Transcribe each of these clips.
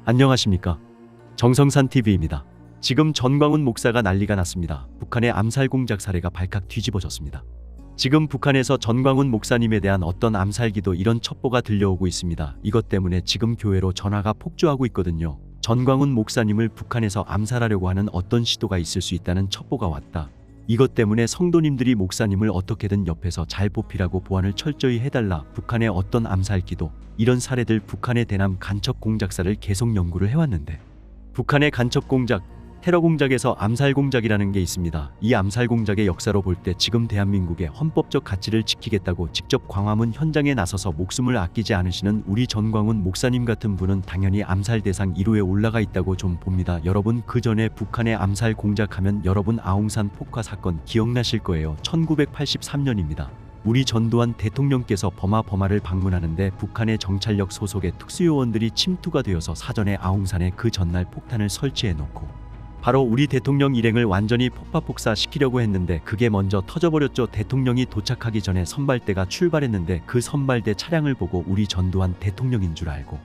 안녕하십니까? 정성산TV입니다. 지금 전광훈 목사가 난리가 났습니다. 북한의 암살 공작 사례가 발칵 뒤집어졌습니다. 지금 북한에서 전광훈 목사님에 대한 어떤 암살기도 이런 첩보가 들려오고 있습니다. 이것 때문에 지금 교회로 전화가 폭주하고 있거든요. 전광훈 목사님을 북한에서 암살하려고 하는 어떤 시도가 있을 수 있다는 첩보가 왔다. 이것 때문에 성도님들이 목사님을 어떻게든 옆에서 잘 보필하고 보안을 철저히 해달라. 북한의 어떤 암살기도 이런 사례들 북한의 대남 간첩 공작사를 계속 연구를 해왔는데 북한의 간첩 공작, 테러 공작에서 암살 공작이라는 게 있습니다. 이 암살 공작의 역사로 볼 때 지금 대한민국의 헌법적 가치를 지키겠다고 직접 광화문 현장에 나서서 목숨을 아끼지 않으시는 우리 전광훈 목사님 같은 분은 당연히 암살 대상 1호에 올라가 있다고 좀 봅니다. 여러분, 그 전에 북한의 암살 공작하면 여러분 아웅산 폭파 사건 기억나실 거예요. 1983년입니다. 우리 전두환 대통령께서 버마를 방문하는데 북한의 정찰력 소속의 특수요원들이 침투가 되어서 사전에 아웅산에 그 전날 폭탄을 설치해 놓고 바로 우리 대통령 일행을 완전히 폭파폭사시키려고 했는데 그게 먼저 터져버렸죠. 대통령이 도착하기 전에 선발대가 출발했는데 그 선발대 차량을 보고 우리 전두환 대통령인 줄 알고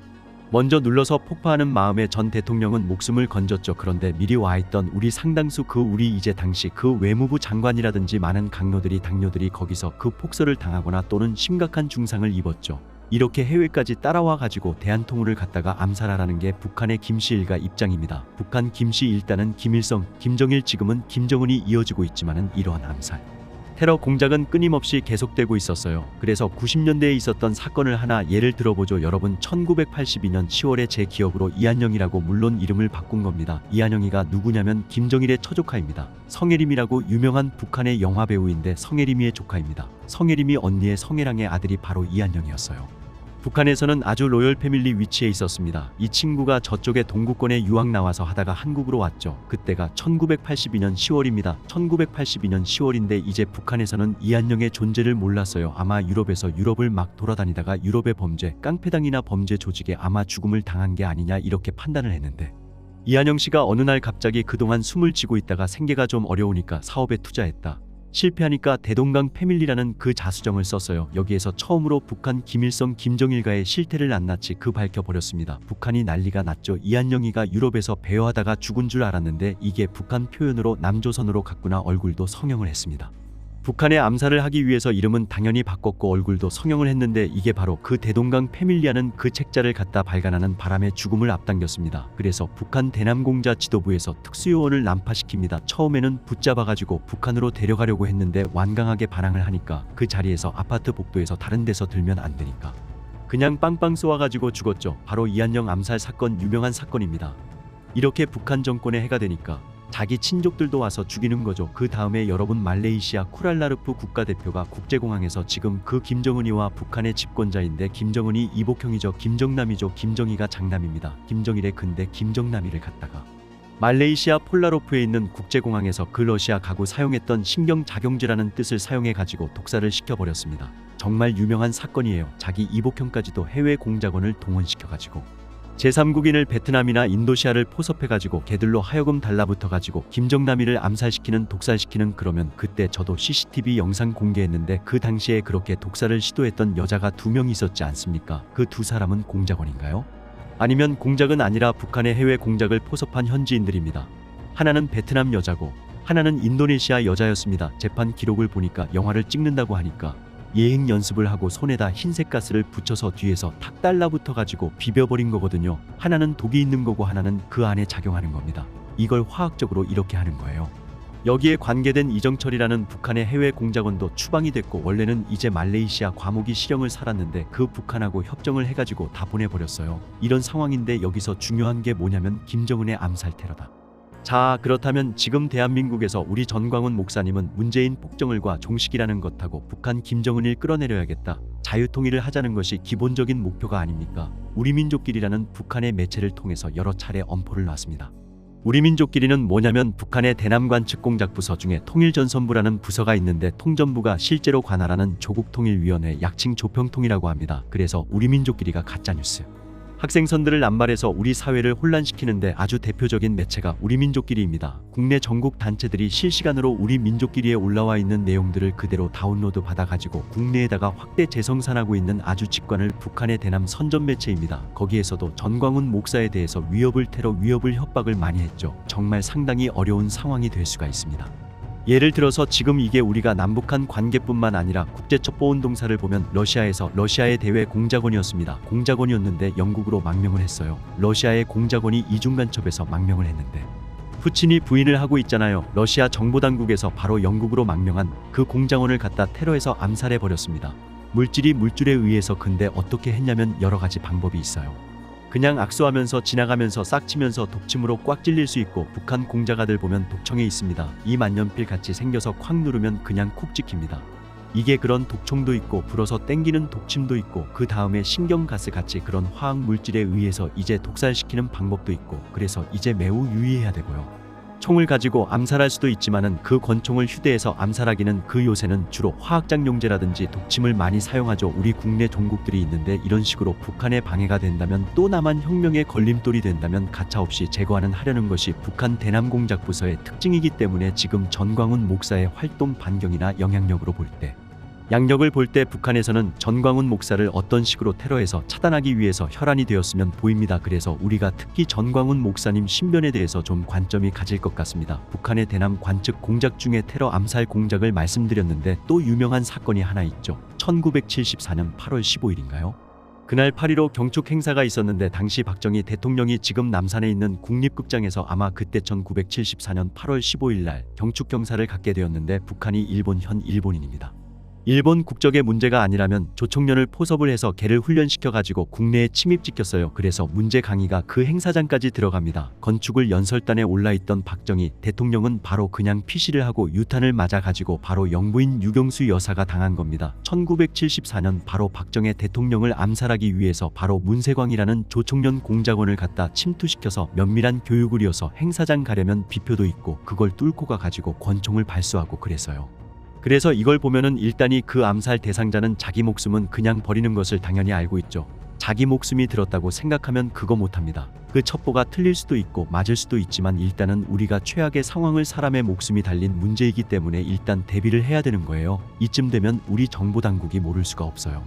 먼저 눌러서 폭파하는 마음에 전 대통령은 목숨을 건졌죠. 그런데 미리 와있던 우리 상당수 우리 이제 당시 외무부 장관이라든지 많은 당뇨들이 거기서 그 폭설을 당하거나 또는 심각한 중상을 입었죠. 이렇게 해외까지 따라와 가지고 대한통일을 갖다가 암살하라는 게 북한의 김씨 일가 입장입니다. 북한 김씨 일단은 김일성, 김정일, 지금은 김정은이 이어지고 있지만은 이러한 암살, 테러 공작은 끊임없이 계속되고 있었어요. 그래서 90년대에 있었던 사건을 하나 예를 들어보죠. 여러분, 1982년 10월에 제 기억으로 이한영이라고 물론 이름을 바꾼 겁니다. 이한영이가 누구냐면 김정일의 처조카입니다. 성혜림이라고 유명한 북한의 영화배우인데 성혜림이의 조카입니다. 성혜림이 언니의 성혜랑의 아들이 바로 이한영이었어요. 북한에서는 아주 로열 패밀리 위치에 있었습니다. 이 친구가 저쪽에 동구권에 유학 나와서 하다가 한국으로 왔죠. 그때가 1982년 10월입니다. 1982년 10월인데 이제 북한에서는 이한영의 존재를 몰랐어요. 아마 유럽에서 유럽을 막 돌아다니다가 유럽의 범죄, 깡패당이나 범죄 조직에 아마 죽음을 당한 게 아니냐 이렇게 판단을 했는데 이한영 씨가 어느 날 갑자기 그동안 숨을 쥐고 있다가 생계가 좀 어려우니까 사업에 투자했다. 실패하니까 대동강 패밀리라는 그 자수정을 썼어요. 여기에서 처음으로 북한 김일성 김정일과의 실태를 낱낱이 밝혀버렸습니다. 북한이 난리가 났죠. 이한영이가 유럽에서 배회하다가 죽은 줄 알았는데 이게 북한 표현으로 남조선으로 갔구나. 얼굴도 성형을 했습니다. 북한의 암살을 하기 위해서 이름은 당연히 바꿨고 얼굴도 성형을 했는데 이게 바로 그 대동강 패밀리라는 그 책자를 갖다 발간하는 바람에 죽음을 앞당겼습니다. 그래서 북한 대남공자 지도부에서 특수요원을 난파시킵니다. 처음에는 붙잡아가지고 북한으로 데려가려고 했는데 완강하게 반항을 하니까 그 자리에서 아파트 복도에서 다른 데서 들면 안 되니까 그냥 빵빵 쏘아가지고 죽었죠. 바로 이한영 암살 사건, 유명한 사건입니다. 이렇게 북한 정권의 해가 되니까 자기 친족들도 와서 죽이는 거죠. 그 다음에 여러분, 말레이시아 쿠알라룸푸 국가대표가 국제공항에서 지금 그 김정은이와 북한의 집권자인데 김정은이 이복형이죠. 김정남이죠. 김정희가 장남입니다. 김정일의 근데 김정남이를 갖다가 말레이시아 폴라로프에 있는 국제공항에서 그 러시아 가구 사용했던 신경작용제라는 뜻을 사용해가지고 독사를 시켜버렸습니다. 정말 유명한 사건이에요. 자기 이복형까지도 해외 공작원을 동원시켜가지고 제3국인을 베트남이나 인도시아를 포섭해가지고 걔들로 하여금 달라붙어가지고 김정남이를 암살시키는, 독살시키는. 그러면 그때 저도 CCTV 영상 공개했는데 그 당시에 그렇게 독살을 시도했던 여자가 2명 있었지 않습니까? 그 두 사람은 공작원인가요? 아니면 공작은 아니라 북한의 해외 공작을 포섭한 현지인들입니다. 하나는 베트남 여자고 하나는 인도네시아 여자였습니다. 재판 기록을 보니까 영화를 찍는다고 하니까 예행 연습을 하고 손에다 흰색 가스를 붙여서 뒤에서 탁 달라붙어가지고 비벼버린 거거든요. 하나는 독이 있는 거고 하나는 그 안에 작용하는 겁니다. 이걸 화학적으로 이렇게 하는 거예요. 여기에 관계된 이정철이라는 북한의 해외 공작원도 추방이 됐고 원래는 이제 말레이시아 과목이 실형을 살았는데 그 북한하고 협정을 해가지고 다 보내버렸어요. 이런 상황인데 여기서 중요한 게 뭐냐면 김정은의 암살 테러다. 자, 그렇다면 지금 대한민국에서 우리 전광훈 목사님은 문재인 폭정을과 종식이라는 것하고 북한 김정은을 끌어내려야겠다, 자유통일을 하자는 것이 기본적인 목표가 아닙니까? 우리민족끼리라는 북한의 매체를 통해서 여러 차례 엄포를 놨습니다. 우리민족끼리는 뭐냐면 북한의 대남관측 공작부서 중에 통일전선부라는 부서가 있는데 통전부가 실제로 관할하는 조국통일위원회, 약칭 조평통이라고 합니다. 그래서 우리민족끼리가 가짜뉴스 학생선들을 남발해서 우리 사회를 혼란시키는데 아주 대표적인 매체가 우리민족끼리입니다. 국내 전국 단체들이 실시간으로 우리민족끼리에 올라와 있는 내용들을 그대로 다운로드 받아가지고 국내에다가 확대 재생산하고 있는 아주 직관을 북한의 대남 선전 매체입니다. 거기에서도 전광훈 목사에 대해서 테러 위협을 협박을 많이 했죠. 정말 상당히 어려운 상황이 될 수가 있습니다. 예를 들어서 지금 이게 우리가 남북한 관계뿐만 아니라 국제첩보운동사를 보면 러시아에서 러시아의 대외 공작원이었습니다. 공작원이었는데 영국으로 망명을 했어요. 러시아의 공작원이 이중간첩에서 망명을 했는데 푸틴이 부인을 하고 있잖아요. 러시아 정보당국에서 바로 영국으로 망명한 그 공작원을 갖다 테러해서 암살해 버렸습니다. 물질이 물줄에 의해서. 근데 어떻게 했냐면 여러 가지 방법이 있어요. 그냥 악수하면서 지나가면서 싹치면서 독침으로 꽉 찔릴 수 있고, 북한 공작아들 보면 독청에 있습니다. 이 만년필 같이 생겨서 콱 누르면 그냥 콕 찍힙니다. 이게 그런 독청도 있고 불어서 땡기는 독침도 있고, 그 다음에 신경가스 같이 그런 화학 물질에 의해서 이제 독살시키는 방법도 있고, 그래서 이제 매우 유의해야 되고요. 총을 가지고 암살할 수도 있지만은 그 권총을 휴대해서 암살하기는 그 요새는 주로 화학장용제라든지 독침을 많이 사용하죠. 우리 국내 종국들이 있는데 이런 식으로 북한에 방해가 된다면, 또 남한 혁명에 걸림돌이 된다면 가차없이 제거하는 하려는 것이 북한 대남공작부서의 특징이기 때문에 지금 전광훈 목사의 활동 반경이나 영향력으로 볼 때, 양력을 볼 때 북한에서는 전광훈 목사를 어떤 식으로 테러해서 차단하기 위해서 혈안이 되었으면 보입니다. 그래서 우리가 특히 전광훈 목사님 신변에 대해서 좀 관점이 가질 것 같습니다. 북한의 대남 관측 공작 중에 테러 암살 공작을 말씀드렸는데 또 유명한 사건이 하나 있죠. 1974년 8월 15일인가요? 그날 8.15 경축 행사가 있었는데, 당시 박정희 대통령이 지금 남산에 있는 국립극장에서 아마 그때 1974년 8월 15일 날 경축 경사를 갖게 되었는데, 북한이 현 일본인입니다. 일본 국적의 문제가 아니라면 조총련을 포섭을 해서 걔를 훈련시켜가지고 국내에 침입시켰어요. 그래서 문제 강의가 그 행사장까지 들어갑니다. 건축을 연설단에 올라있던 박정희 대통령은 바로 그냥 피시를 하고 유탄을 맞아가지고 바로 영부인 유경수 여사가 당한 겁니다. 1974년 바로 박정희 대통령을 암살하기 위해서 바로 문세광이라는 조총련 공작원을 갖다 침투시켜서 면밀한 교육을 이어서 행사장 가려면 비표도 있고 그걸 뚫고 가가지고 권총을 발수하고 그랬어요. 그래서 이걸 보면은 일단이 그 암살 대상자는 자기 목숨은 그냥 버리는 것을 당연히 알고 있죠. 자기 목숨이 들었다고 생각하면 그거 못합니다. 그 첩보가 틀릴 수도 있고 맞을 수도 있지만, 일단은 우리가 최악의 상황을 사람의 목숨이 달린 문제이기 때문에 일단 대비를 해야 되는 거예요. 이쯤 되면 우리 정보당국이 모를 수가 없어요.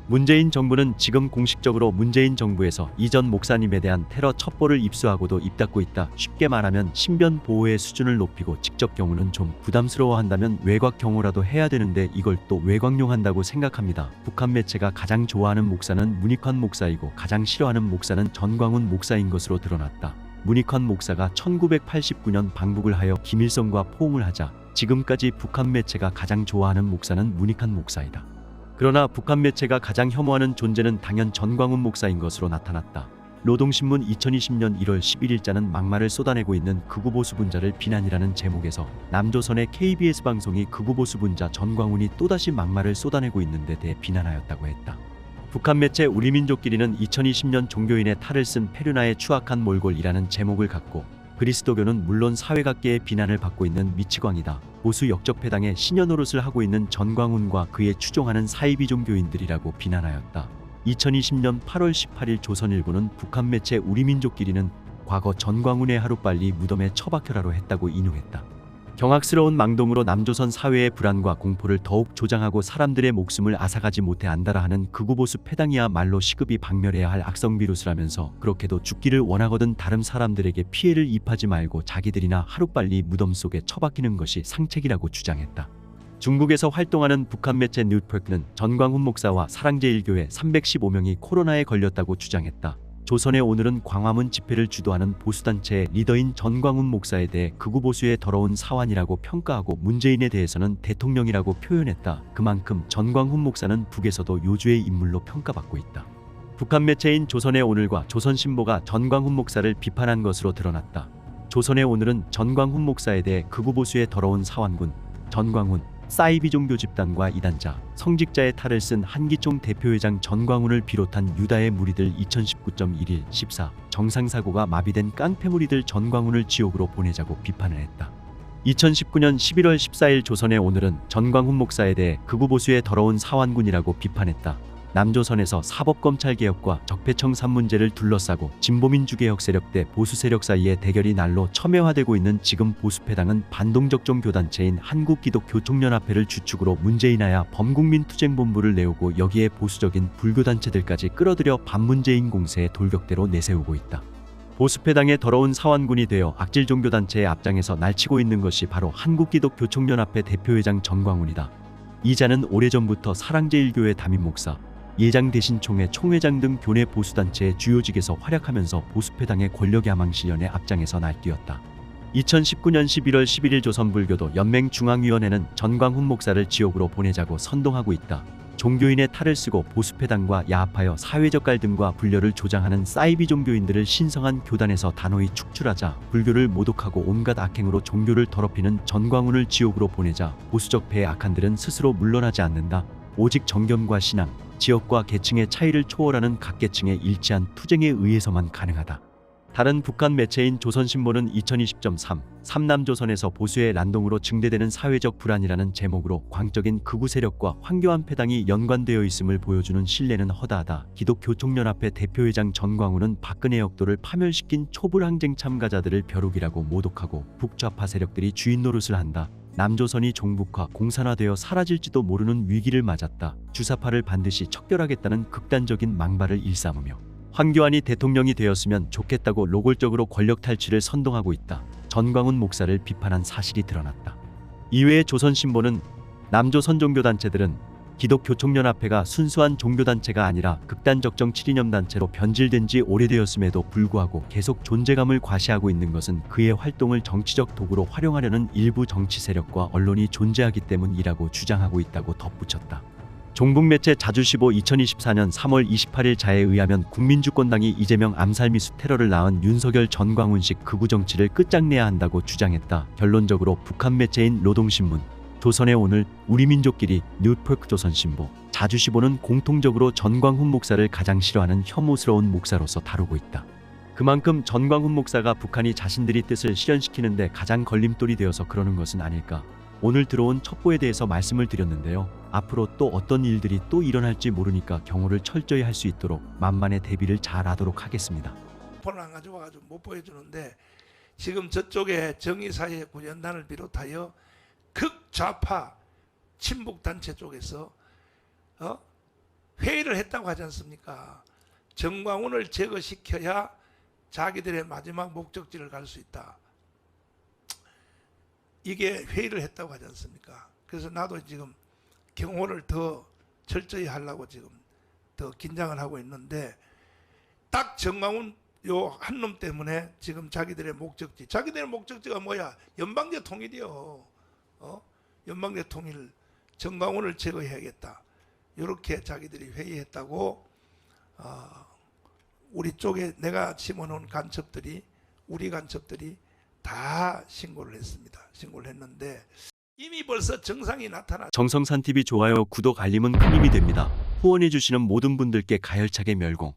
문재인 정부는 지금 공식적으로 문재인 정부에서 이전 목사님에 대한 테러 첩보를 입수하고도 입 닫고 있다. 쉽게 말하면 신변 보호의 수준을 높이고, 직접 경우는 좀 부담스러워한다면 외곽 경호라도 해야 되는데 이걸 또 외곽용 한다고 생각합니다. 북한 매체가 가장 좋아하는 목사는 문익환 목사이고 가장 싫어하는 목사는 전광훈 목사인 것으로 드러났다. 문익환 목사가 1989년 방북을 하여 김일성과 포옹을 하자 지금까지 북한 매체가 가장 좋아하는 목사는 문익환 목사이다. 그러나 북한 매체가 가장 혐오하는 존재는 당연 전광훈 목사인 것으로 나타났다. 노동신문 2020년 1월 11일자는 막말을 쏟아내고 있는 극우보수분자를 비난이라는 제목에서 남조선의 KBS 방송이 극우보수분자 전광훈이 또다시 막말을 쏟아내고 있는데 대해 비난하였다고 했다. 북한 매체 우리민족끼리는 2020년 종교인의 탈을 쓴 페류나의 추악한 몰골이라는 제목을 갖고, 그리스도교는 물론 사회각계의 비난을 받고 있는 미치광이다, 보수 역적패당의 신여 노릇을 하고 있는 전광훈과 그에 추종하는 사이비 종교인들이라고 비난하였다. 2020년 8월 18일 조선일보는 북한 매체 우리민족끼리는 과거 전광훈의 하루빨리 무덤에 처박혀라로 했다고 인용했다. 경악스러운 망동으로 남조선 사회의 불안과 공포를 더욱 조장하고 사람들의 목숨을 앗아가지 못해 안달아 하는 극우보수 패당이야말로 시급히 박멸해야 할 악성 비루스라면서, 그렇게도 죽기를 원하거든 다른 사람들에게 피해를 입하지 말고 자기들이나 하루빨리 무덤 속에 처박히는 것이 상책이라고 주장했다. 중국에서 활동하는 북한 매체 뉴스포크는 전광훈 목사와 사랑제일교회 315명이 코로나에 걸렸다고 주장했다. 조선의 오늘은 광화문 집회를 주도하는 보수단체의 리더인 전광훈 목사에 대해 극우보수의 더러운 사환이라고 평가하고, 문재인에 대해서는 대통령이라고 표현했다. 그만큼 전광훈 목사는 북에서도 요주의 인물로 평가받고 있다. 북한 매체인 조선의 오늘과 조선신보가 전광훈 목사를 비판한 것으로 드러났다. 조선의 오늘은 전광훈 목사에 대해 극우보수의 더러운 사환군, 전광훈, 사이비 종교 집단과 이단자, 성직자의 탈을 쓴 한기총 대표회장 전광훈을 비롯한 유다의 무리들 2019.11, 14 정상사고가 마비된 깡패 무리들 전광훈을 지옥으로 보내자고 비판을 했다. 2019년 11월 14일 조선의 오늘은 전광훈 목사에 대해 극우보수의 더러운 사환군이라고 비판했다. 남조선에서 사법검찰개혁과 적폐청산 문제를 둘러싸고 진보민주개혁 세력 대 보수세력 사이의 대결이 날로 첨예화되고 있는 지금 보수패당은 반동적 종교단체인 한국기독교총연합회를 주축으로 문재인하야 범국민투쟁본부를 내오고 여기에 보수적인 불교단체들까지 끌어들여 반문재인 공세의 돌격대로 내세우고 있다. 보수패당의 더러운 사환군이 되어 악질 종교단체의 앞장에서 날치고 있는 것이 바로 한국기독교총연합회 대표회장 전광훈이다. 이 자는 오래전부터 사랑제일교회 담임 목사, 예장 대신 총회 총회장 등 교내 보수단체의 주요직에서 활약하면서 보수패당의 권력의 함망실현에 앞장에서 날뛰었다. 2019년 11월 11일 조선불교도 연맹중앙위원회는 전광훈 목사를 지옥으로 보내자고 선동하고 있다. 종교인의 탈을 쓰고 보수패당과 야합하여 사회적 갈등과 분열을 조장하는 사이비 종교인들을 신성한 교단에서 단호히 축출하자, 불교를 모독하고 온갖 악행으로 종교를 더럽히는 전광훈을 지옥으로 보내자 보수적 배의 악한들은 스스로 물러나지 않는다. 오직 정견과 신앙, 지역과 계층의 차이를 초월하는 각 계층의 일치한 투쟁에 의해서만 가능하다. 다른 북한 매체인 조선신보는 2020.3 삼남조선에서 보수의 난동으로 증대되는 사회적 불안이라는 제목으로 광적인 극우 세력과 황교안 패당이 연관되어 있음을 보여주는 신뢰는 허다하다. 기독교총연합회 대표회장 전광훈은 박근혜 역도를 파멸시킨 촛불항쟁 참가자들을 벼룩이라고 모독하고 북좌파 세력들이 주인 노릇을 한다. 남조선이 종북화, 공산화되어 사라질지도 모르는 위기를 맞았다. 주사파를 반드시 척결하겠다는 극단적인 망발을 일삼으며 황교안이 대통령이 되었으면 좋겠다고 노골적으로 권력 탈취를 선동하고 있다. 전광훈 목사를 비판한 사실이 드러났다. 이외에 조선신보는 남조선 종교단체들은 기독교총연합회가 순수한 종교단체가 아니라 극단적 정치 이념단체로 변질된 지 오래되었음에도 불구하고 계속 존재감을 과시하고 있는 것은 그의 활동을 정치적 도구로 활용하려는 일부 정치 세력과 언론이 존재하기 때문이라고 주장하고 있다고 덧붙였다. 종북매체 자주시보 2024년 3월 28일 자에 의하면 국민주권당이 이재명 암살 미수 테러를 낳은 윤석열 전광훈식 극우 정치를 끝장내야 한다고 주장했다. 결론적으로 북한 매체인 노동신문, 조선의 오늘, 우리민족끼리, 뉴스포크 조선신보, 자주시보는 공통적으로 전광훈 목사를 가장 싫어하는 혐오스러운 목사로서 다루고 있다. 그만큼 전광훈 목사가 북한이 자신들이 뜻을 실현시키는데 가장 걸림돌이 되어서 그러는 것은 아닐까. 오늘 들어온 첩보에 대해서 말씀을 드렸는데요. 앞으로 또 어떤 일들이 또 일어날지 모르니까 경호를 철저히 할 수 있도록 만반의 대비를 잘 하도록 하겠습니다. 폰을 안 가져와가지고 못 보여주는데 지금 저쪽에 정의사회 구연단을 비롯하여 극좌파 친북단체 쪽에서 회의를 했다고 하지 않습니까? 전광훈을 제거시켜야 자기들의 마지막 목적지를 갈 수 있다. 이게 회의를 했다고 하지 않습니까? 그래서 나도 지금 경호를 더 철저히 하려고 지금 더 긴장을 하고 있는데 딱 전광훈 요 한 놈 때문에 지금 자기들의 목적지가 뭐야? 연방제 통일이요. 연방제 통일, 전광훈을 제거해야겠다. 이렇게 자기들이 회의했다고 우리 쪽에 내가 심어놓은 간첩들이, 우리 간첩들이 다 신고를 했습니다. 신고를 했는데 이미 벌써 정상이 나타나. 정성산TV 좋아요, 구독, 알림은 큰 힘이 됩니다. 후원해주시는 모든 분들께 가열차게 멸공.